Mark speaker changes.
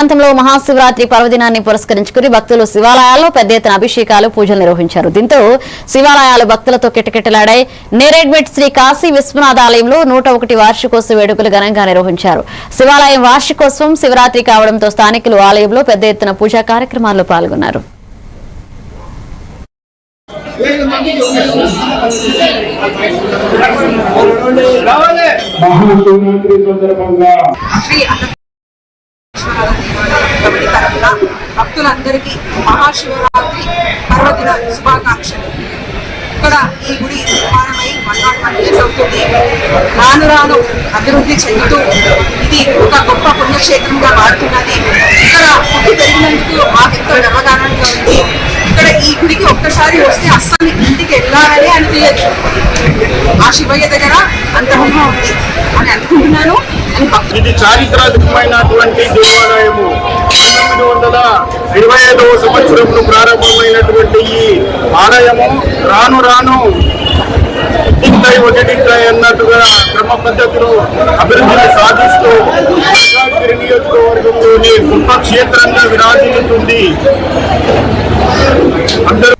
Speaker 1: ప్రాంతంలో మహాశివరాత్రి పర్వదినాన్ని పురస్కరించుకుని భక్తులు శివాలయాల్లో పెద్ద ఎత్తున అభిషేకాలు పూజలు నిర్వహించారు. దీంతో శివాలయాలు భక్తులతో కిటకిటలాడాయి. నేరేడ్మెట్ శ్రీ కాశీ విశ్వనాథ ఆలయంలో 101 వార్షికోత్సవ వేడుకలు ఘనంగా నిర్వహించారు. శివాలయం వార్షికోత్సవం శివరాత్రి కావడంతో స్థానికులు ఆలయంలో పెద్ద ఎత్తున పూజా కార్యక్రమాల్లో పాల్గొన్నారు.
Speaker 2: భక్తులందరికీ మహాశివరాత్రి పర్వదిన శుభాకాంక్షలు. ఇక్కడ ఈ గుడి నిర్మాణమై 101 years అవుతుంది. రాను రాను అభివృద్ధి చెందుతూ ఇది ఒక గొప్ప పుణ్యక్షేత్రంగా మారుతున్నది. ఇక్కడ పుట్టి పెరిగినందుకు మాకెంతో గర్వకారణంగా ఉంది. ఇక్కడ ఈ గుడికి ఒక్కసారి వస్తే అస్సలు ఇంటికి వెళ్ళాలని అనిపించదు. ఆ శివయ్య దగ్గర అంత మహిమ ఉంది అని అనుకుంటున్నాను.
Speaker 3: ఇది చారిత్రాత్మకమైనటువంటి దేవాలయము. 1925వ సంవత్సరంలో ప్రారంభమైనటువంటి ఈ ఆలయము రాను రాను ఒకటింటాయి అన్నట్టుగా క్రమ పద్ధతిలో అభివృద్ధిని సాధిస్తూ మల్కాజ్గిరి నియోజకవర్గంలోని గొప్ప క్షేత్రంగా విరాజిల్లుతుంది. అందరూ